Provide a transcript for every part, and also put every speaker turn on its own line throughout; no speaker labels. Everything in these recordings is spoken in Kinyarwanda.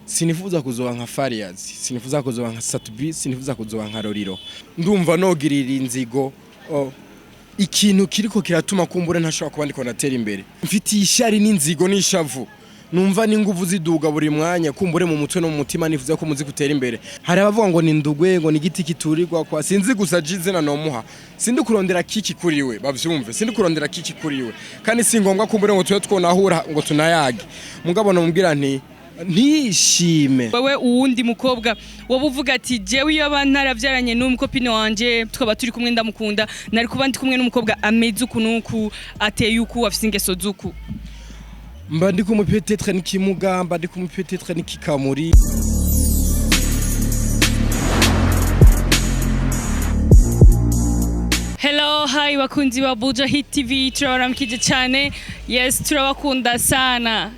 sinifuza kuzoba nka Fariaz, sinifuza kuzoba nka Satubi, sinifuza kuzoba nka Roriro. Ndumva nogirira inzigo ikintu kiriko kiratuma kumbure ntashobora kuba ndiko natera imbere. Mfite ishari n'inzigo n'ishavu. Numva n'inguvu ziduga buri mwanya kumbure mu mutwe no mu mutima nifuza ko muzi gutera imbere. Hari abavuga ngo ni ndugwe ngo ni giti kiturirwa kwa sinzi gusa jize na nomuha. Sindi kurondera kiki kuriwe bavyumve. Sindi kurondera kiki kuriwe. Kandi si ngombwa kumbure ngo tuye twonahura ngo tunayage. Mugabo namubwira nti ntishime.
Wewe uwundi mukobwa wabuvuga ati jewe iyo abantaravyaranye n'umukopine wanje tukaba turi kumwe ndamukunda nari kuba ndi kumwe n'umukobwa ameze ukunuku ateye uku afise ingeso zuku.
Mba ndi kumwe peut-être nikimugamba ndi kumwe peut-être nikikamuri.
Hello, hi bakunzi ba Bujahit TV, turabaramukije cyane. Yes, turabakunda sana.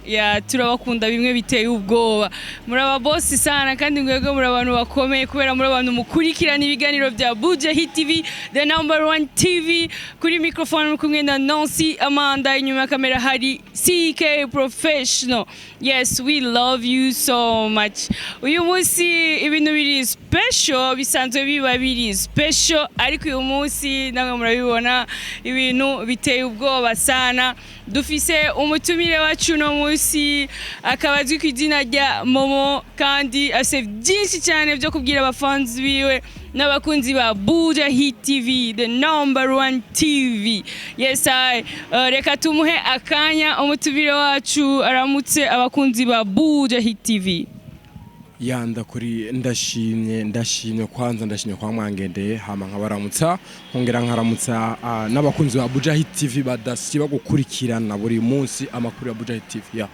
Turabakunda bimwe biteye ubwoba. Muraba boss sana kandi mwebwe muri abantu bakomeye kubera muri abantu mukurikirana ibiganiro bya Bujahit TV, the #1 TV. Kuri microphone kumwe na Nancy Amanda, inyuma ya kamera hari CK Professional. Yes, we love you so much. Uyu munsi ibintu biri special, bisanzwe biba biri special, ariko uyu munsi namwe murabibona ibintu biteye ubwoba sana. Dufise umutumire wacu no munsi akabazwi ku izina rya Momo kandi ase byinshi cyane byo kubwira abafans biwe n'abakunzi ba Bujahit TV, the #1 TV. Yes, reka tumuhe akanya umutumire wacu aramutse abakunzi ba Bujahit TV.
Yanda kuri ndashimye kwanza ndashimye kwa mwangendeye hama nkabaramutsa nkongera nkaramutsa n'abakunzi ba Bujahit TV badasiba gukurikirana buri munsi amakuru ya Bujahit TV.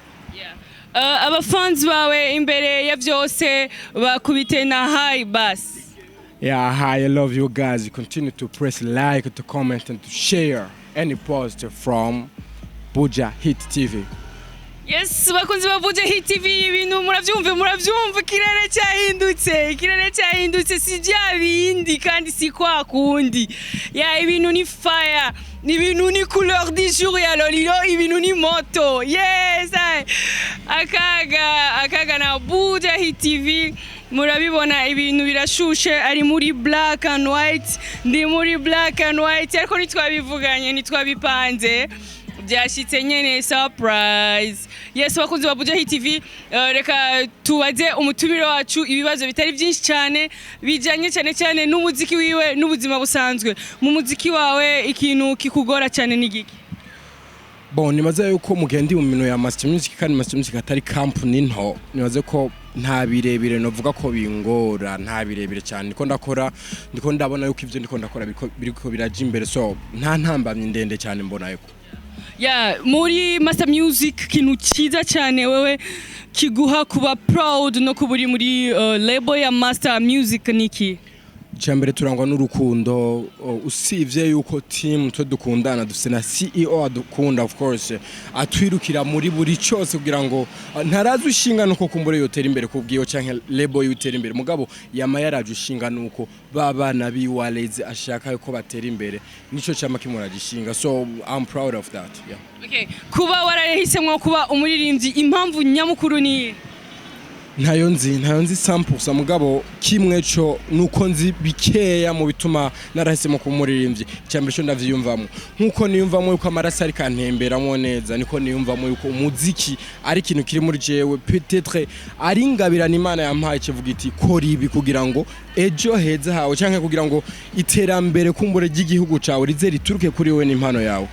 Abafans bawe imbere ya byose bakubite na hi bas.
Yeah, hi, I love you guys. You continue to press like, to comment and to share any post from Bujahit TV.
Yes, bakunzi ba Bujahit TV, ibintu muravyumva kirere cyahindutse si bya bindi kandi si kwa kundi. Ibintu ni fire, ibintu ni couleur du jour ya lolilo, ibintu ni moto. Yes, akaga na Bujahit TV murabibona ibintu birashushe ari muri black and white, ndi muri black and white ariko nitwabivuganye nitwabipanze byashitse nyene surprise. Yes, bakunzi ba Bujahit TV, reka tubaze umutumire wacu ibibazo bitari byinshi cyane bijanye cyane n'umuziki wiwe n'ubuzima busanzwe. Mu muziki wawe ikintu kikugora cyane ni giki?
Bon, nibaze yuko mugendi mu mino ya master music kandi master music atari camp ninto. Nibaze ko nta birebire novuga ko bingora, nta birebire cyane ndiko ndabona yuko ivyo ndiko ndakora biriko biraje imbere, so nta ntambamye ndende cyane mbona yuko.
Muri master music kintu cyiza cyane wewe kiguha kuba proud no kuburi muri label ya master music niki?
Cyambere turangwa n'urukundo, usivye yuko team twe dukundana dufise na CEO adukunda of course atwirukira muri buri cyose kugira ngo ntarazi ushinga nuko kumbure yotera imbere kubwiyo canke label yutera imbere, mugabo yama yaraje ushinga nuko babana biwaleze ashaka yuko batera imbere, nico cyama kimuragishinga, so I'm proud of that.
Okay, kuba warahisemo kuba umuririmbyi impamvu nyamukuru ni
ntayo nzi 100% mugabo kimwe cyo nuko nzi bikeya mu bituma narahisemo kumuririmbyi cyambere cyo ndavyiyumvamo nkuko niyumvamo yuko amarasa ari kantemberamo neza, niko niyumvamo yuko umuziki ari ikintu kiri muri jewe, peut-être ari ngabirana Imana yampaye kivuga iti kora ibi kugira ngo ejo heza hawe canke kugira ngo iterambere kumbure ry'igihugu cawe rize rituruke kuri wewe n'impano yawe.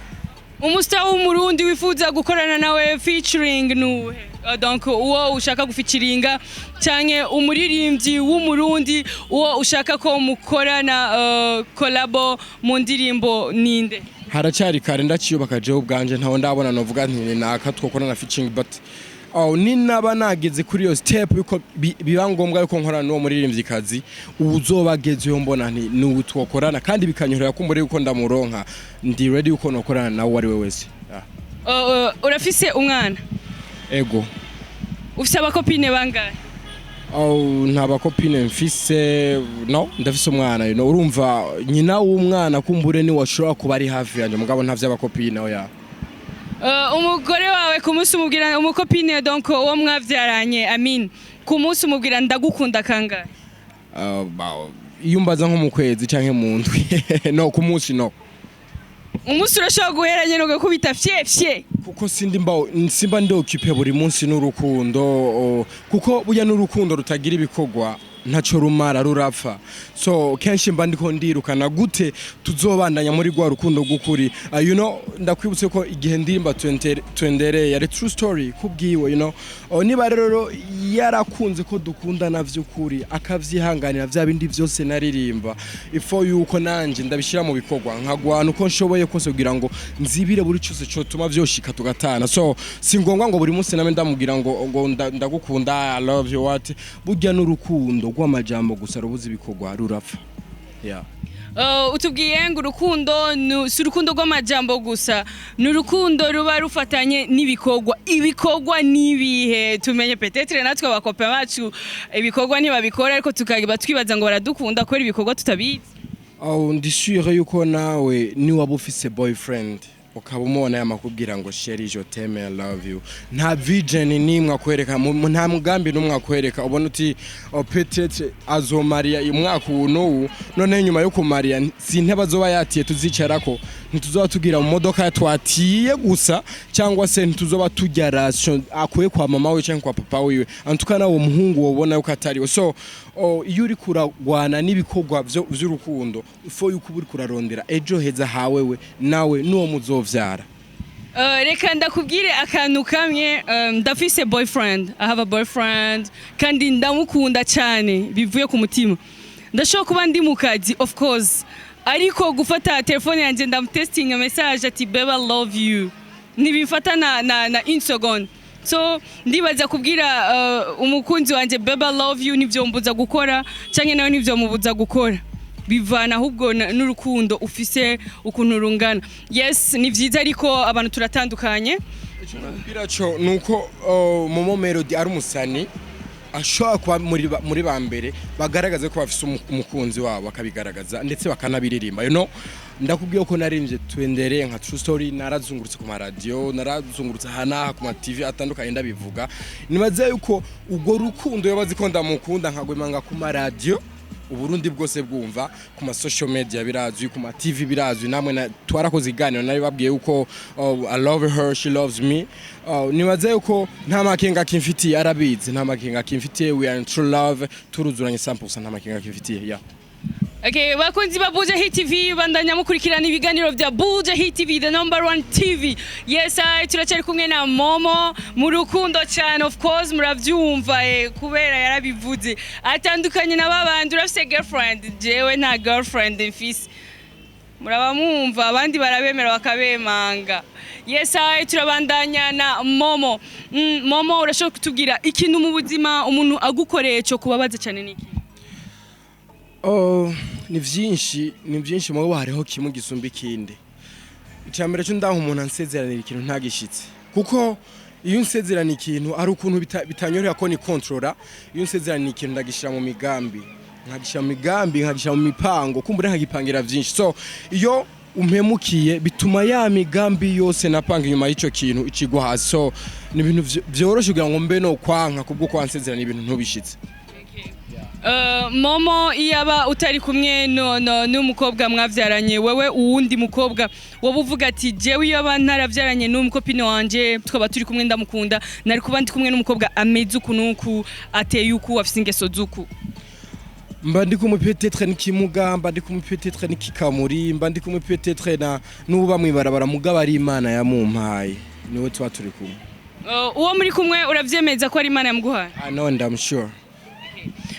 Umustar w'umurundi wifuza gukorana nawe featuring nuhe? Donc uwo ushaka gufeaturinga canke umuririmbyi w'umurundi uwo ushaka ko mukorana collabo mu ndirimbo ninde?
Haracari kare ndaciyubaka jewe ubwanje ntaho ndabona novuga nti naka twokorana featuring, but ni naba nageze kuri yo step yuko biba ngombwa yuko nkorana n'uwo muririmbyi kazi uzobagezeyo mbona nti n'ubu twokorana kandi bikanyorera kumbure yuko ndamuronka ndi ready yuko nokorana nawe ari we wese.
Urafise umwana?
Ego.
Ufise abakopine bangahe?
Nta bakopine mfise, no ndafise umwana, urumva nyina w'umwana kumbure ni washobora kuba ari hafi yanje mugabo ntavye abakopine oya.
umugore wawe ku munsi umubwira umukopine donc uwo mwavyaranye Amin ku munsi umubwira ndagukunda kangahe?
Iyo mbaza nko mu kwezi canke mu ndwi no ku munsi no.
Umunsi urashobora guheranye no gukubita fye
kuko simba ndi occupé buri munsi n'urukundo kuko burya n'urukundo rutagira ibikorwa ntaco rumara rurapfa so kenshi mba ndiko ndirukana gute tuzobandanya muri gwa rukundo gukuri you know ndakwibutse ko igihe ndirimba twendere yari true story kubwiwe you know niba rero yarakunze ko dukundana vy'ukuri akavyihanganira vya bindi vyose naririmba ifo yuko nanje ndabishira mu bikorwa nkagwana uko nshoboye kose kugira ngo nzibire buri cyose cyo tuma vyoshika tugatana so singombwa ngo buri munsi name ndamubwira ngo ndagukunda I love you what burya n'urukundo rw'amajambo gusa rubuze ibikorwa rurapfa. Yeah.
Utubwiye ngo urukundo si urukundo rw'amajambo gusa n'urukundo ruba rufatanye ibikorwa nibihe tumenye peut-être natwe abakope bacu ibikorwa ntibabikora ariko tukagiba twibaza ngo baradukunda ko ibikorwa tutabizi.
Ndi sure yuko nawe ni waba ufise boyfriend ukaba umubona yamakubwira ngo sheri je t'aime I love you nta vision nimwe akwereka nta mugambi numwe akwereka ubona uti peut-être azomaria umwaka uno none nyuma yo kumaria sinteba zoba yatiye tuzicarako ntituzoba tugira mu modoka twatiye gusa cyangwa se ntituzoba tujya ration akuye kwa mama we cyangwa kwa papa wiwe antukana uwo muhungu wobona yuko atari so iyo uri kuragwana n'ibikorwa vy'urukundo fo yuko uri kurarondera ejo heza hawewe nawe nuwo muzovyara.
Reka ndakubwire akantu kamwe ndafise boyfriend I have a boyfriend kandi ndamukunda cyane bivuye ku mutima ndashobora kuba ndi mu kazi of course ariko gufata telefone yanjye ndamtesting a message ati baby I love you nibifata na Instagram so ndibaza kubwira umukunzi wanje baby I love you nivyo mbuza gukora canke nawe nivyo mubuza gukora bivana ahubwo n'urukundo ufise ukuntu rungana. Yes ni vyiza ariko abantu turatandukanye.
Biraco nuko Momo Melody ari umusani ashobora kuba muri bambere bagaragaze ko bafise umukunzi wabo akabigaragaza ndetse bakanabiririmba you know ndakubwiye ko narinje twendere nka true story narazungurutse ku radio narazungurutse hana ku ma TV atandukanye ndabivuga nibaze yuko ugo rukundo yabazi ko ndamukunda nkagwemanga ku ma radio Uburundi bwose bwumva ku ma social media birazwi ku ma TV birazwi namwe twarakoze iganiro nari babwiye uko I love her she loves me nibaze yuko nta makenga kimfitiye arabizi nta makenga kimfitiye we are in true love turuzuranye 100% nta makenga kimfitiye yeah.
Okay, bakunzi ba Bujahit TV bandanya mukurikirana ibiganiro vya Bujahit TV the number 1 TV. Yes, turacari kumwe na Momo mu rukundo cyane of course muravyumva kubera yarabivuze. Atandukanye na babandi urafise girlfriend jewe nta girlfriend mfise. Murabamumva abandi barabemera bakabemanga. Yes, turabandanya na Momo. Momo urashobora kutubwira ikintu mu buzima umuntu agukoreye cyo kubabaza cyane niki?
Ni vyinshi mwe hariho kimwe gisumba ikindi. Icyambere cyo ndaho umuntu ansezeranira ikintu ntagishitse. Kuko iyo unsezerana ikintu ari ukuntu bitanyorera ko ni controller, iyo unsezerana ikintu ndagishira mu migambi. Nkagisha mu mipango, kumbure nkagipangira vyinshi. So iyo umpemukiye bituma ya migambi yose napanga inyuma y'ico kintu ikigwa hasi. So ni ibintu vyoroshe kugira ngo mbe no kwanka kubwo kwansezerana ibintu ntubishitse.
Momo iyaba utari kumwe n'umukobwa mwavyaranye wewe uwundi mukobwa wobuvuga ati jewe iyaba ntaravyaranye n'umukopine wanje twaba turi kumwe ndamukunda nari kuba ndi kumwe n'umukobwa ameze ukunuku ateye uku afise ingeso zuku
mba ndi kumwe peut-être n'ikimugamba ndi kumwe peut-être n'ikikamuri mba ndi kumwe peut-être na nuba mwibarabara mugaba ari Imana yamumpaye niwe twa turi kumwe
uwo muri kumwe uravyemeza ko ari Imana yamuguhaye
no I'm sure.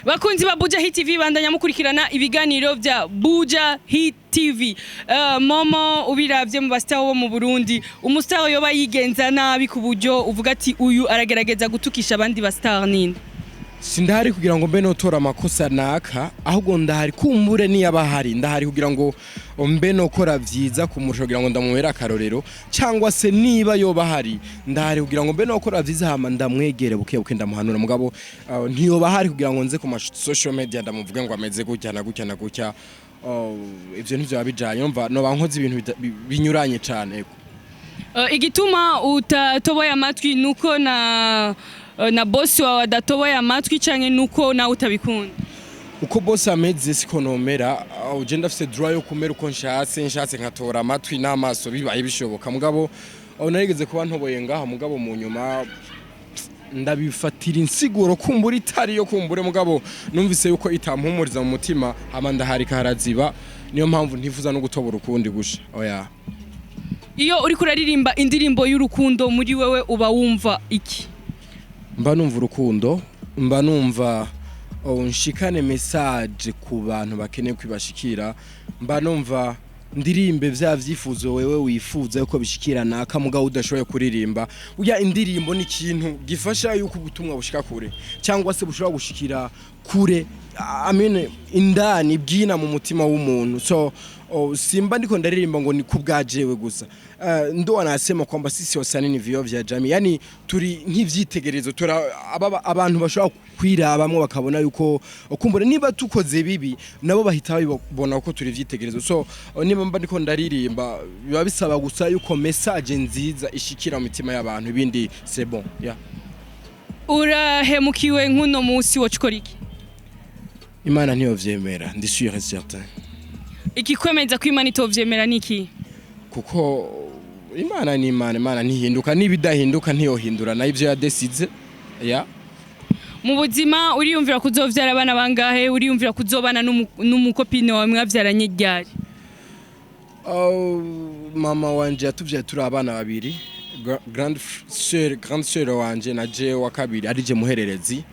Bakunzi ba Bujahit TV bandanya mukurikirana ibiganiro vya Bujahit TV. Momo ubiravye mu bastar bo mu Burundi umustar yoba yigenza nabi ku buryo uvuga ati uyu aragerageza gutukisha abandi bastar ninde?
Sindahari kugira ngo mbe notora amakosa naka ahubwo ndahari kumbure niyabahari ndahari kugira ngo mbe nokora vyiza kumurusha kugira ngo ndamubera akarorero cyangwa se niba yoba hari ndahari kugira ngo mbe nokora vyiza hama ndamwegere buke ndamuhanura mugabo ntiyoba hari kugira ngo nze ku social media ndamuvuge ngo ameze gutya na gutya ivyo nivyo babijanye umva no bankoze ibintu binyuranye cyane.
igituma utatoboye amatwi nuko na boss wawe adatoboye amatwi canke nuko nawe utabikunda?
Uko boss ameze siko nomera, ugenda afise droit yo kumera uko nshatse nkatora amatwi n'amaso bibaye bishoboka. Mugabo narigeze kuba ntoboye ngaha, mugabo mu nyuma ndabifatira insiguro kumbura itari yo kumbure, mugabo numvise yuko itampumuriza mu mutima hama ndaharika haraziba, niyo mpamvu ntifuza no gutobora ukundi gusha. Oya,
iyo uri kuraririmba indirimbo y'urukundo muri wewe uba wumva iki?
Mba numva urukundo, mba numva nshikane message ku bantu bakeneye kwibashikira, mba numva ndirimbe vya vyifuzo wewe wifuza yuko bishikira naka mugabo udashoboye kuririmba. Uya indirimbo ni ikintu gifasha yuko ubutumwa bushika kure cyangwa se bushobora gushikira kure, indani bwina mu mutima w'umuntu. So simba ndiko ndaririmba ngo ni kubwajewe gusa. Ndo anasema kwamba sisi wasanii ni vioo vya jamii, yani turi nk'ivyitegerezo, abantu bashobora kwirabamwe bakabona yuko kumbura niba tukoze bibi nabo bahita babona uko turi vyitegerezo. So niba mba ndiko ndaririmba biba bisaba gusa yuko message nziza ishikira mu mitima y'abantu, ibindi c'est bon. Yeah.
Urahemukiwe nk'uno musi wacukora iki?
Imana niyo vyemera, ndi sûr et certain.
Ikikwemeza ko Imana itovyemera niki?
Kuko Imana ni Imana ntihinduka, nibidahinduka ntiyohindura na ivyo yadesize. Yeah.
Mu buzima uriyumvira kuzovyara abana bangahe? Uriyumvira kuzobana n'umukopine wawe mwavyaranye ryari?
Mama wanje yatuvyaye turi abana babiri, grande sœur wanje na je wa kabiri arije muhererezi.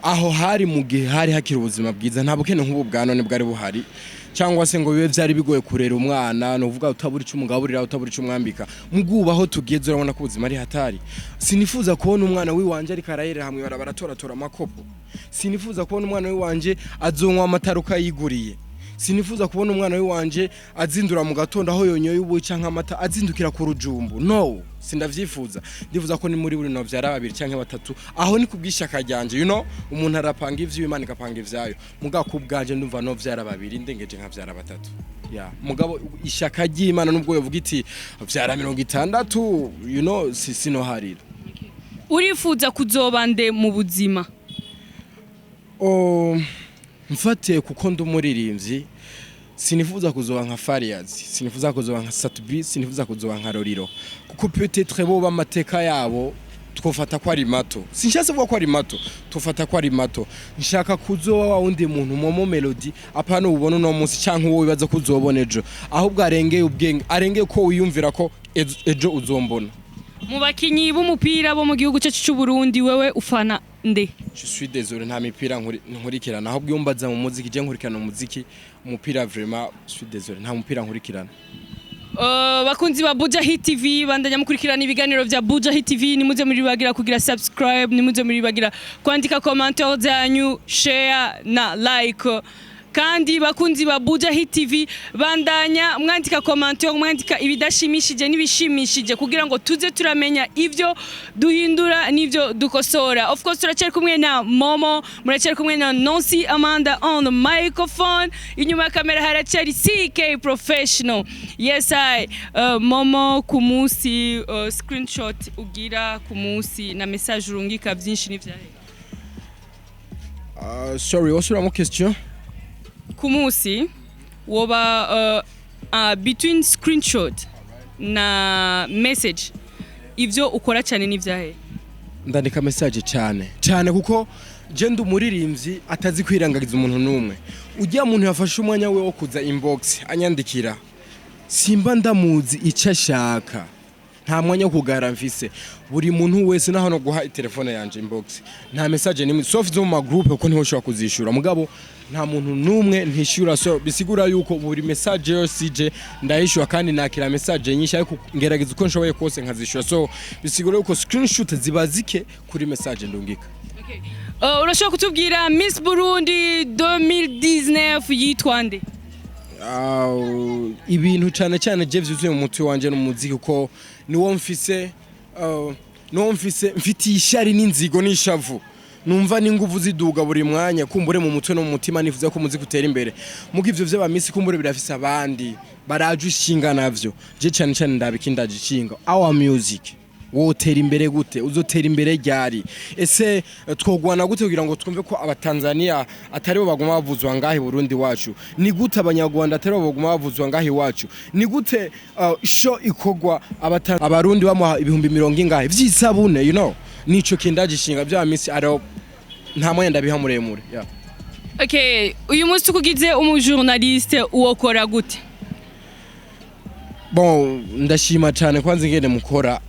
Aho hari mu gihe hari hakiri ubuzima bwiza, nta bukene nk'ubu bwa none bwari buhari, cyangwa se ngo bibe byari bigoye kurera umwana, no vuga utaburi cy'umugaburira, utaburi cy'umwambika. Mugubaho tugeze urabona ko ubuzima ari hatari. Sinifuza kubona umwana wiwanje ariko arayerera hamwe barabaratora amakopo. Sinifuza kubona umwana wiwanje azonywa amataruka yiguriye. Sinifuza kubona umwana wiwanje azindura mu gatondo aho yonyoye ubuyi canka amata azindukira ku rujumbu. No, sindavyifuza. Ndifuza ko ni muri buri no vyara babiri canke batatu, aho ni kubwishaka ryanje, umuntu arapanga ivyo Imana ikapanga ivyayo. Muga kubwanje ndumva no vyara babiri ndengeje nka vyara batatu. Yeah, mugabo ishaka ry'Imana nubwo yovuga iti vyara 60, sino harira.
Urifuza kuzobande mu buzima?
Mfate kuko ndumuririmbyi, sinifuza kuzoba nka Fariyazi, sinifuza kuzoba nka Satubi, sinifuza kuzoba nka Roriro, kuko peut-être bo bamateka yabo twofata ko ari mato. Sinshatse vuga ko ari mato, twofata ko ari mato. Nshaka kuzoba wa wundi muntu Momo Melody, apana ubona no munsi canke wowe bibaza kuzobona ejo, ahubwo arengeye ubwenge, arengeye ko wiyumvira ko ejo uzombona.
Mu bakinyi b'umupira bo mu gihugu cyacu cy'u Burundi wewe ufana nde?
Je suis désolé, nta mipira nkurikirana, ahubwo iyo mbaza mu muziki je nkurikirana umuziki, umupira vraiment je suis désolé, nta mupira nkurikirana.
Bakunzi ba Bujahit TV bandanya mukurikirana ibiganiro vya Bujahit TV, nimuze muri bagira kugira subscribe, nimuze muri bagira kwandika commentaire zanyu, share na like. Kandi bakunzi ba Bujahit TV bandanya mwandika commentaire, mwandika ibidashimishije n'ibishimishije kugira ngo tuze turamenya ivyo duhindura n'ivyo dukosora. Of course turacari kumwe na Momo, muracari kumwe na Nancy Amanda on the microphone, inyuma ya kamera haracari CK Professional. Yes I Momo kumusi screenshot ugira kumusi na message urungika byinshi n'ivyahe.
Sorry, what's your question?
Kumusi woba between screenshot na message ivyo ukora cyane n'ivyahe?
Ndandika message cyane kuko je ndumuririmbyi atazi kwirangagiza umuntu numwe. Ugiye umuntu yafashe umwanya we wo kuza inbox anyandikira, simba ndamuzi icyo ashaka, nta mwanya wo kugara mfise. Buri muntu wese naho no guha telefone yanje inbox, nta message nimwe soft zo mu group uko niho ushobora kuzishura, mugabo nta muntu numwe ntishura. So bisigura yuko buri message yose ije ndayishura kandi nakira message nyinshi, ariko ngerageza uko nshoboye kose nkazishura. So bisigura yuko screenshot zibazike kuri message ndungika.
Okay. Urashobora kutubwira Miss Burundi 2019 yitwa nde?
Ibintu cyane je vyuzuye mu mutwe wanje n'umuziki, uko niwo mfise mfitiye ishari n'inzigo n'ishavu. numva n'inguvu ziduga buri mwanya kumbure mu mutwe no mu mutima nifuza ko muziki utera imbere muko ivyo vy'abamisi kumbure birafise abandi baraje ishinga navyo je cyane cyane ndabikindaje ishinga our music wotera imbere gute uzotera imbere ryari ese twogwana gute kugira ngo twumve ko abatanzania atari bo baguma bavuzwa ngahe Burundi wacu ni gute abanyarwanda atari bo baguma bavuzwa ngahe wacu ni gute show ikogwa abarundi bamuha ibihumbi 70 ngahe vy'isabune you know nico kindaje ishinga by'abamisi aro nta mwenda biha muremure yeah.
Okay, uyu munsi tukugize umujournaliste uwokora gute?
Bon, ndashima cyane kwanza ngene mukora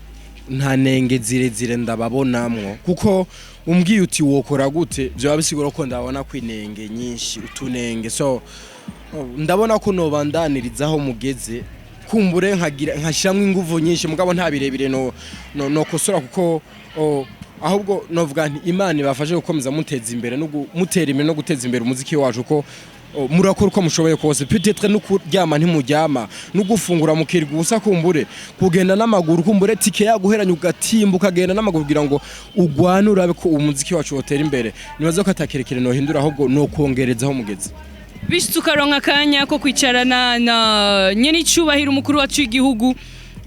nta nenge zirezire ndababonamwo kuko umbwiye uti wokora gute byo bisigura ko ndabona kwinenge nyinshi utunenge so ndabona ko nobandanirizaho mugeze kumbure nkashiramwe inguvu nyinshi mugabo nta birebire no kosora kuko ahubwo novuga nti Imana ibafashe gukomeza muteza imbere no mutera imbere no guteza imbere umuziki wacu uko murakora uko mushoboye kose peut-être no kuryama ntimujyama no gufungura mukirwa ubusa kumbure kugenda n'amaguru kumbure tike yaguheranya ugatimba ukagenda n'amaguru kugira ngo ugwane urabe ko umuziki wacu wotera imbere nibaze ko atakerekere no hindura ahubwo no kongerezaho mugeze
bishitse ukaronka kanya ko kwicarana na nyene icubahira umukuru wacu w'igihugu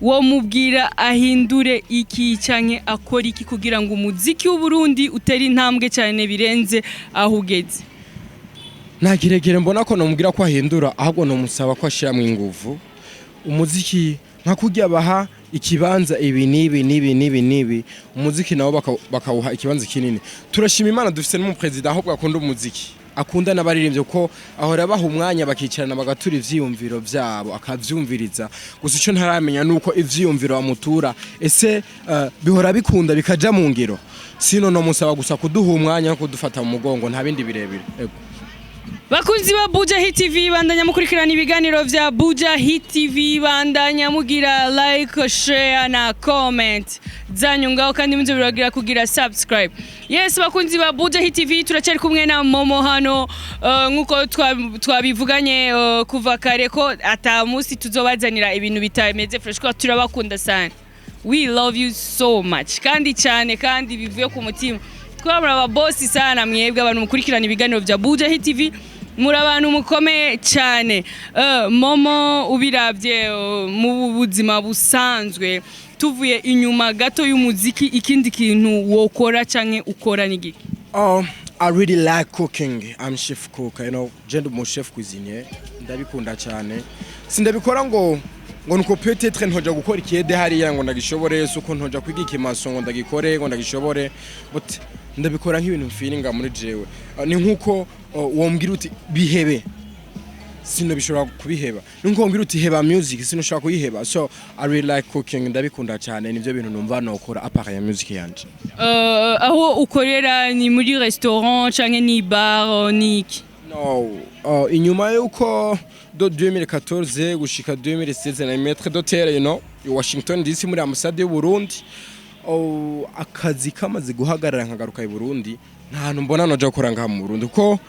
wo mubwira ahindure iki canke akora iki kugira ngo umuziki w'u Burundi utera intambwe cyane birenze aho ugeze
nta kirekere mbona ko nomubwira ko ahindura ahubwo no musaba ko ashiramo inguvu umuziki nka kujya baha ikibanza ibi nibi umuziki nawo bakawuha ikibanza kinini turashima Imana dufise n'umu president ahubwo akunda umuziki akunda n'abaririmbye ko ahora baha umwanya bakicarana bagatura ivyiyumviro vyabo akavyumviriza gusa ico ntaramenya nuko ivyiyumviro bamutura ese bihora bikunda bikaja mu ngiro sino no musaba gusa kuduha umwanya no kudufata mu mugongo nta bindi birebire ego
bakunzi ba Bujahit TV bandanya mukurikirana ibiganiro vya Bujahit TV bandanya mugira like share na comment zanyu ngaho kandi munze biragira kugira subscribe yes bakunzi ba Bujahit TV turacari kumwe na Momo hano nkuko twabivuganye kuva kare ko ata musi tuzobazanira ibintu bitameze fresh ko turabakunda sana we love you so much kandi cyane kandi bivuye ku mutima twabura aba boss sana mwebwe abantu mukurikirana ibiganiro vya Bujahit TV muri abantu mukomeye cyane Momo ubiravye mu buzima busanzwe tuvuye inyuma gato y'umuziki ikindi kintu wokora canke ukora nigiki
I really like cooking. I'm chef cook, you know, gender mo chef cuisinier. Ndabikunda cyane. Sindabikora ngo nuko peut-être ntoja gukora ikiyede hariya ngo ndagishobore suko ntoja kwiga ikimaso ngo ndagikore ngo ndagishobore but ndabikora nk'ibintu mfiringa muri jewe ni nkuko wombwira uti bihebe sino bishobora kubiheba nkuko wombwira uti heba music sino shaka kuyiheba so I really like cooking ndabikunda cyane nivyo bintu numva nokora apart ya music yanje
aho ukorera ni muri restaurant canke ni bar ni
no inyuma yuko do 2014 gushika 2016 na maître d'hôtel you know Washington DC muri ambassade y'u Burundi akazi kamaze guhagarara nkagaruka i Burundi nta hantu mbona noja gukora ngaha mu Burundi ko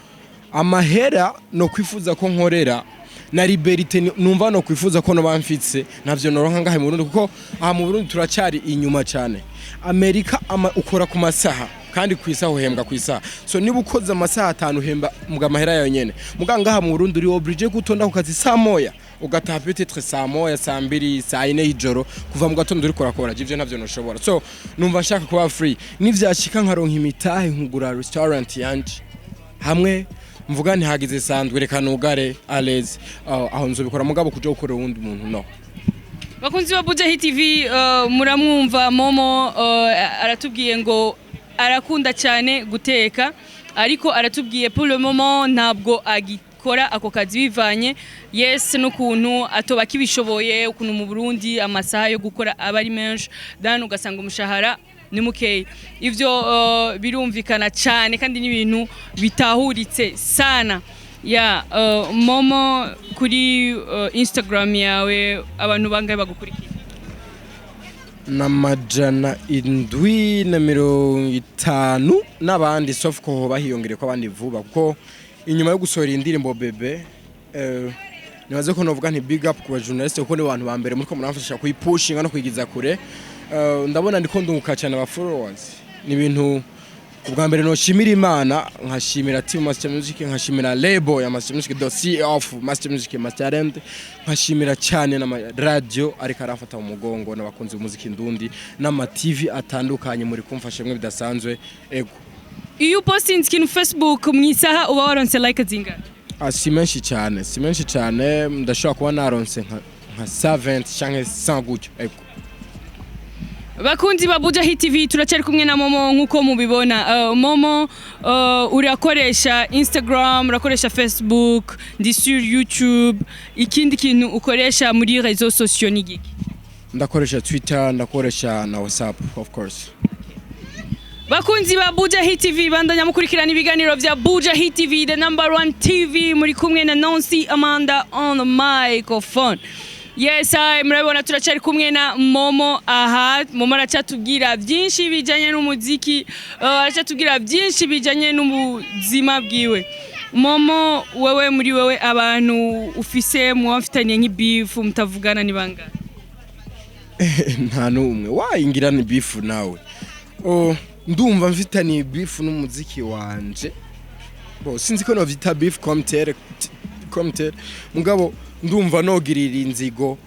amahera no kwifuza ko nkorera na liberté numva no kwifuza ko no bamfitse navyo noronka ngaha mu Burundi kuko aha mu Burundi turacari inyuma cyane Amerika ukora ku masaha kandi kwisaho uhembwa kwisaha so niba ukoze amasaha 5 uhemba muga mahera yayo nyene muga ngaha mu Burundi uri obligé gutonda ku kazi saa moya ugataha peut-être saa moya saa 2 saa 4 y'ijoro kuva mu gatondo uri korakora ivyo ntavyo noshobora so numva nshaka kuba free nivyashika nkaronka imitahe nkugura restaurant yanje hamwe mvuga ntihagize sandwe reka nugare alez aho nzobikora mugabo kuja gukora uwundi muntu no
bakunzi ba Bujahit TV muramwumva Momo aratubwiye ngo arakunda cyane guteka ariko aratubwiye pour le moment ntabwo agikora ako kazi bivanye yes n'ukuntu atoba kibishoboye ukuntu mu Burundi amasaha yo gukora abari menshi dan ugasanga umushahara ni mukeye ivyo birumvikana cyane kandi n'ibintu bitahuritse sana ya Momo kuri Instagram yawe abantu bangaye bagukurikira
namajana 750 n'abandi sauf ko bahiyongere ko abandi vuba kuko inyuma yo gusohora indirimbo bebe nibaze ko novuga nti big up ku journalist kuko ni abantu ba mbere muri ko muramfasha kuyipushinga no kwigiza kure ndabona ndiko ndunguka cyane aba followers ni ibintu ubwa mbere no shimira Imana nkashimira team Master Music nkashimira label ya Master Music the CEO of Master Music Masterend nkashimira cyane na radio ariko arafata mu mugongo n'abakunzi b'umuziki ndundi n'ama TV atandukanye muri kumfasha mwe bidasanzwe ego.
Iyo posting ikintu Facebook mwisaha uba waronse like zinga?
Si menshi cyane ndashobora kuba naronse nka 70 canke 100 gutyo ego.
Bakunzi ba Bujahit TV turacari kumwe na Momo nkuko mubibona. Momo urakoresha Instagram, urakoresha Facebook, ndi sur YouTube, ikindi kintu ukoresha muri réseaux sociaux ni giki?
Ndakoresha Twitter, ndakoresha na WhatsApp of course.
Bakunzi ba Bujahit TV bandanya mukurikirana ibiganiro vya Bujahit TV, the number 1 TV, muri kumwe na Nancy Amanda on the microphone. Yes, murabona turacari kumwe na Momo. Aha Momo aracatubwira byinshi bijanye n'umuziki, aracatubwira byinshi bijanye n'ubuzima bwiwe. Momo, wewe muri wewe abantu ufise muwafitanye nk'ibeef mutavugana ni bangana?
Nta numwe wayingira ni beef nawe. Ndumva mfitanye beef n'umuziki wanje. Sinzi ko no vita beef commentaire mugabo ndumva nogirira inzigo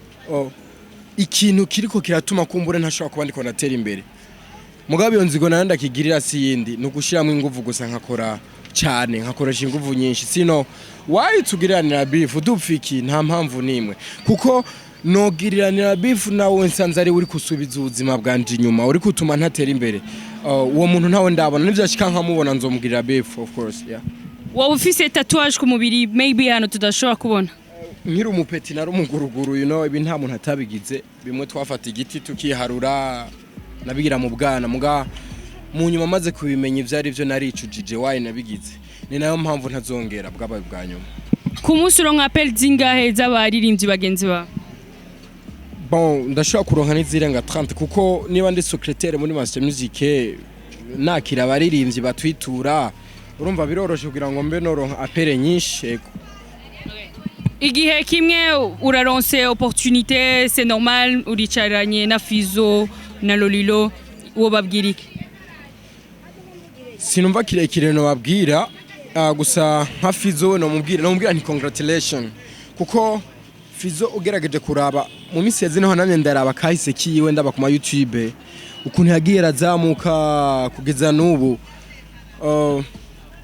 ikintu kiriko kiratuma kumbure ntashobora kuba ndiko natera imbere. Mugabo iyo nzigo nayo ndakigirira si yindi nugushiramo inguvu gusa nkakora cyane nkakoresha inguvu nyinshi sino wayitugiranira beef dupfiki nta mpamvu nimwe kuko nogiriranira beef nawe nsanze ari uri kusubiza ubuzima bwanje inyuma uri kutuma ntatera imbere. Uwo muntu ntawe ndabona nivyashika nkamubona nzomugirira beef of course yeah.
Wowe ufise tatouage ku mubiri maybe hano tudashobora kubona?
Nkiri umupeti nari umuguruguru ibi nta muntu atabigize bimwe twafata igiti tukiharura nabigira mu bwana muga mu nyuma maze kubimenya ivyari byo naricujije wayi nabigize ni nayo mpamvu ntazongera bwabaye bwa nyuma.
Ku munsi uronka appel zingahe z'abaririmbyi bagenzi ba?
Bon ndashobora kuronka n'izirenga 30 kuko niba ndi secrétaire muri Master Music nakira abaririmbyi batwitura urumva biroroshe kugira ngo mbe noronka appel nyinshi ego. Igihe
kimwe uraronse opportunité c'est normal uricaranye na Fizo na Lolilo uwo babwirike?
Sinumva kirekire no babwira gusa nka Fizo no mubwira nti congratulations kuko Fizo ugerageje kuraba mu minsi yazi naho nanye ndaraba kahise kiyiwe ndaba ku YouTube ukuntu yagiye razamuka kugeza n'ubu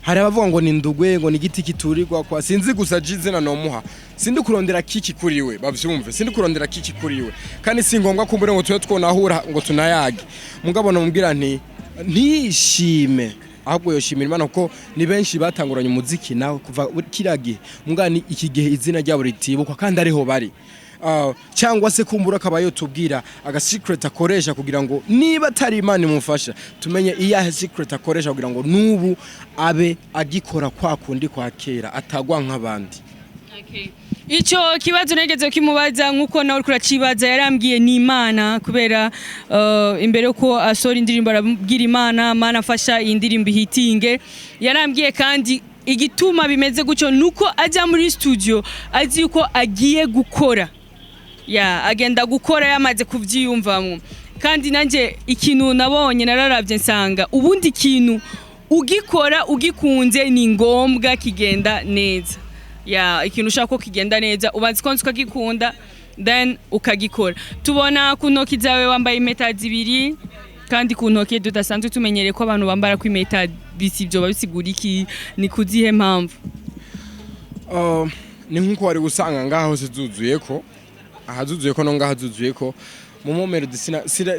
hari abavuga ngo ni ndugwe ngo ni giti kiturirwa kwa sinzi gusa jizina no muha sindi kurondera kiki kuriwe bavyumve sindi kurondera kiki kuriwe kandi singombwa kumbure ngo tuye twonahura ngo tunayage mugabo no mubwira nti ntishime ahubwo yoshimira Imana ko ni benshi batanguranye umuziki nawe kuva kiragi mugani iki gihe izina ryabo ritibukwa kandi ariho bari cyangwa se kumbura akabayo tubwira aga secret akoresha kugira ngo niba atari Imana imufasha tumenye iyahe secret akoresha kugira ngo nubu abe agikora kwa kundi kwa kera atagwa nk'abandi.
Okay. Ico kibazo negeze kimubaza nkuko nawe kuracibaza yarambwiye ni Imana kubera imbere ko asora indirimbo arabwira Imana afasha indirimbo hitinge yarambwiye kandi igituma bimeze gucyo nuko ajya muri studio azi yuko agiye gukora agenda gukora yamaze kuvyiyumvamo kandi nanje ikintu nabonye nararavye nsanga ubundi ikintu ugikora ugikunze ni ngombwa kigenda neza ikintu ushaka ko kigenda neza ubanze konse ukagikunda then ukagikora. Tubona ku ntoki zawe wambaye impeta zibiri kandi ku ntoki dudasanzwe tumenyereye ko abantu bambara ku impeta bisibyo babisigura iki ni kuzihe mpamvu?
Ni nkuko wari gusanga ngaho zizuzuye ko ahazuzuye ko no ngahazuzuye ko Momo Melody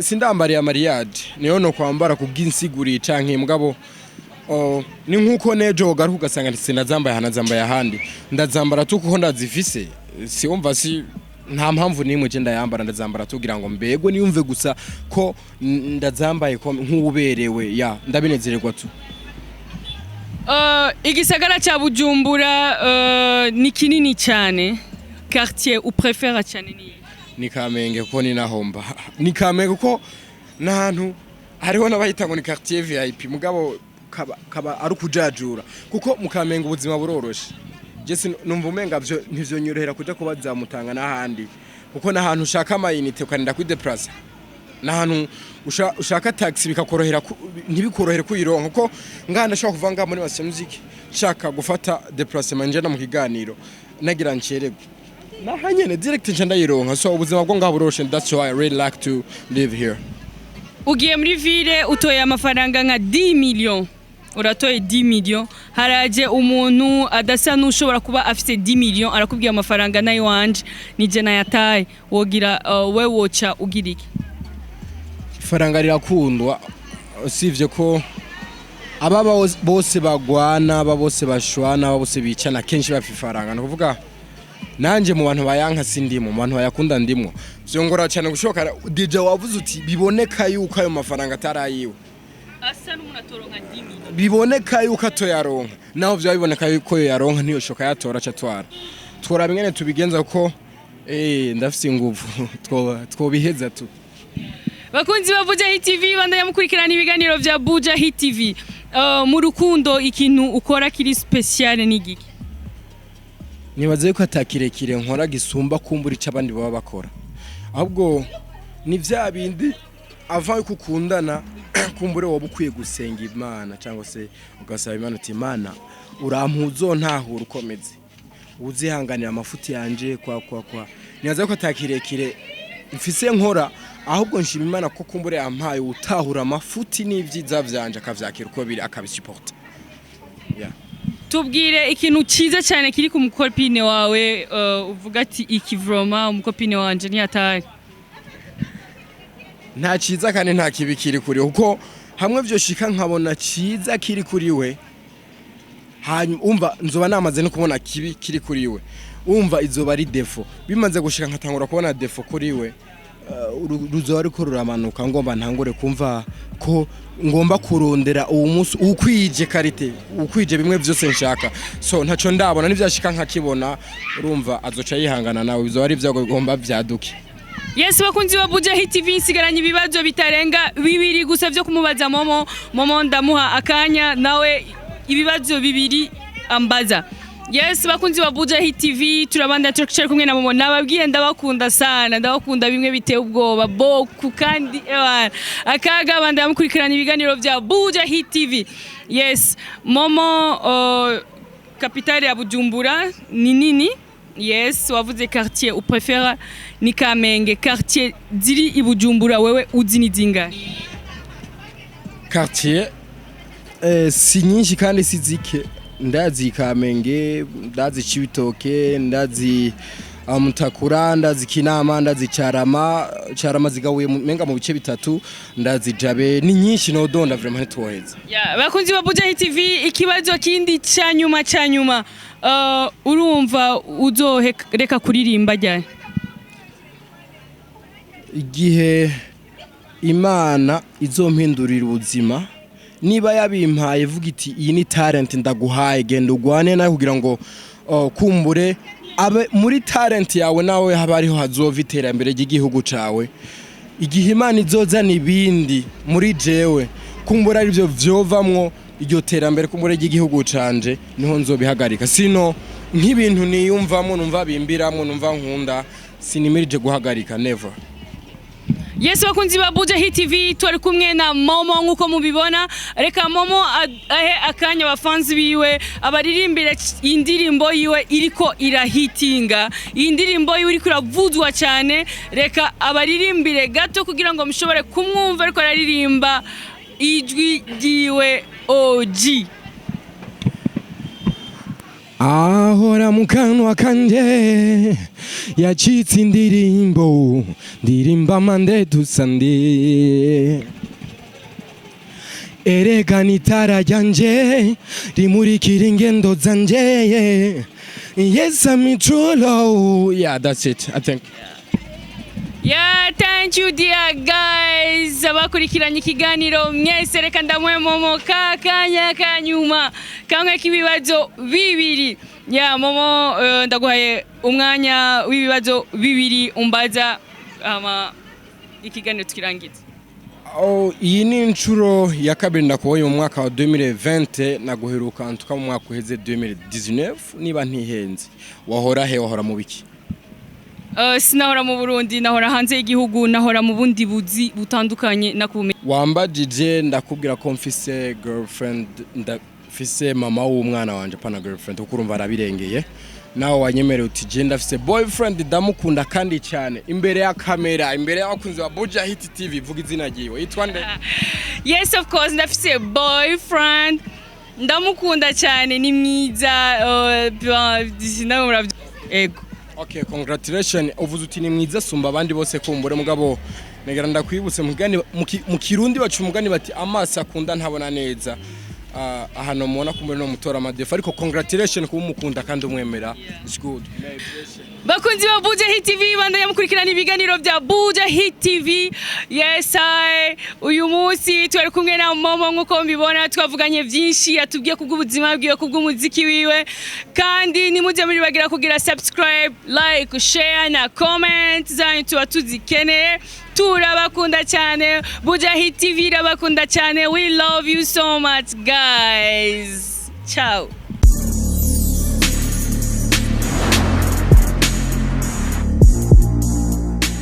sindambariye mariage niyo no kwambara kubw'insiguri canke mugabo ni nkuko nejo garuka ugasanga sinazambaye hanazambaye ahandi ndazambara tuko ndazifise siumva si nta mpamvu nimwe je ndayambara ndazambara tugira ngo mbego niyumve gusa ko ndazambaye ko nk'uberewe ndabinezererwa tu.
Igisagara cha Bujumbura ni kinini cyane quartier u préfère cyane
ni Kamenge ko ni nahomba ni Kamenge ko nahantu hariho nabahita ngo ni quartier VIP mugabo kaba ari kujajura kuko mu Kamenge ubuzima buroroshe je numva umenga byo ntivyonyorohera kuja kubazamutanga nahandi kuko nahantu ushaka amayinite ukanenda kwideplace nahantu ushaka taxi bikakorohera ntibikorohere kuyironka ko ngana shaka kuvanga muri Base Music shaka gufata déplacement nje na mu kiganiro nagira ncerego nahanyene direct nje ndayironka so ubuzima bwo ngaburoshe that's why I really like to live here.
Ugiye muri ville utoye amafaranga nka 10 millions uratoye 10 millions haraje umuntu adasa nushobora kuba afite 10 millions arakubwiye amafaranga nayo wanje nije nayataye wogira we wocha ugiriki
faranga rirakundwa usivye ko ababa bose bagwana bose bashwana bose bicana kenshi bafifaranga no kuvuga nanje mu bantu bayanka sindimo mu bantu bayakunda ndimo vyongora cyane gushoka DJ wavuze uti biboneka yuko ayo mafaranga atarayiwe
asa n'umuntu atoronka 10 millions
biboneka yuko atoyaronka naho vyo biboneka yuko yaronka niyo shoka yatora catwara twora bingene tubigenza ko ndafise inguvu twobiheza tu.
Bakunzi ba Bujahit TV bandanya mukurikirana ibiganiro vya Bujahit TV mu rukundo ikintu ukora kiri special ni giki?
Nibaze ko atakirekire nkora gisumba kumbura ica abandi baba bakora ahubwo ni vya bindi ava kukundana kumbure wowe ukwiye gusenga Imana cyangwa se ugasaba Imana uti Imana urampuzo ntahura ukomeze uzihanganira amafuti yanje kwa nibaze ko atakirekire mfise nkora ahubwo nshima Imana ko kumbure yampaye utahura amafuti n'ivyiza vyanje akavyakira uko biri akabisupport.
Tubwire ikintu ciza cyane kiri ku mukopine wawe uvuga ati iki vroma umukopine wanje ni atari
nta ciza kandi nta kibi kiri kuri uko hamwe vyo shika nkabona ciza kiri kuri we hanyuma umva nzoba namaze no kubona kibi kiri kuri we umva izoba ari defo bimaze gushika nkatangura kubona defo kuri we ruzoba ariko ruramanuka ngomba ntangure kumva ko ngomba kurondera uwo munsi ukwije karite ukwije bimwe byose nshaka so ntaco ndabona nivyashika nkakibona urumva azoca yihangana nawe bizoba ari vyago bigomba vyaduke.
Yes bakunzi wa Bujahit TV sigaranye ibibazo bitarenga 2 gusa vyo kumubaza Momo ndamuha akanya nawe ibibazo 2 ambaza. Yes bakunzi wa Bujahit TV turabanda turashaka kumwe na Momo nababwiye ndabakunda sana ndabakunda bimwe biteye ubwoba boku kandi akaga banda mukurikirana ibiganiro vya Bujahit TV. Yes Momo capitale ya Bujumbura ni nini? Yes wavuze quartier ou préfère ni Kamenge quartier ziri i Bujumbura wewe uzi ni zinga?
Quartier si nyinshi kandi si zike ndazi Kamenge ndazi Cibitoke ndazi Mutakura ndazi Kinama ndazi Carama zigabuye menga mu bice bitatu ndazi Jabe ni nyinshi no donda vraiment ntitwoheza.
Bakunzi ba Bujahit TV ikibazo kindi cyanyuma urumva uzoheka kuririmba ryari?
Igihe Imana izompindurira ubuzima niba yabimpaye vuga iti iyi ni talent ndaguhaye genda ugwane nawe kugira ngo kumbure abe muri talent yawe nawe haba ariho hazova iterambere ry'igihugu cawe igihe Imana izozana ibindi muri jewe kumbura ari byo vyovamwo iryo terambere kumbure ry'igihugu canje niho nzobihagarika sino nk'ibintu niyumvamo numva bimbiramwo numva nkunda sinimirije guhagarika never.
Yes bakunzi ba Bujahit TV twari kumwe na Momo nkuko mubibona reka Momo ahe akanya abafanzi biwe abaririmbira indirimbo yiwe iriko irahitinga indirimbo yiwe iriko iravuzwa cyane reka abaririmbire gato kugira ngo mushobore kumwumva ariko aririmba ijwi ryiwe OG.
Ahora mu kanwa kanje yacitse indirimbo ndirimba mande dusande erega nitara ryanje rimurikira ingendo zanje. Yes I'm true love. Yeah, that's it I think.
Yeah, thank you dear guys. Abakurikiranye ikiganiro mwese reka ndamwe Momo kakanya kanyuma kamwe kibibazo 2. Yeah Momo ndaguhaye umwanya w'ibibazo 2 umbaza ikiganiro tukirangiza.
Iyi ni inshuro ya kabiri ndakuboye mu mwaka wa 2020 naguheruka ntuka mu mwaka uheze 2019 niba ntihenze wahora mu biki?
Sinahora mu Burundi, nahora hanze y'igihugu, nahora mu bundi buzi butandukanye nakumenye.
Wambajije ndakubwira ko mfise girlfriend, ndafise mama w'umwana wanje pana girlfriend kuko urumva arabirengeye. Nawe wanyemerera uti je ndafise boyfriend ndamukunda kandi cyane imbere ya kamera, imbere y'abakunzi ba Bujahit TV, vuga izina ryiwe. Yitwa nde?
Yes, of course, ndafise boyfriend ndamukunda cyane, ni mwiza, ego.
Okay, congratulations. Uvuze uti ni mwiza sumba abandi bose kumbure mugabo negera ndakwibutse mu Kirundi bacu umugani bati amaso akunda ntabona neza. Ahano mubona kumbure no mutora amadefa ariko congratulations kuba umukunda kandi umwemera. It's good.
Bakunzi ba Bujahit TV bandanya mukurikirana ibiganiro bya Bujahit TV. Yes, uyu munsi twari kumwe na Momo nkuko mbibona, twavuganye byinshi, yatubwiye kubw'ubuzima bwiwe, kubw'umuziki wiwe, kandi nimujye muri bagira kugira subscribe, like, share na comment zanyu tuba tuzikeneye. Turabakunda cyane, Bujahit TV irabakunda cyane. We love you so much guys. Ciao.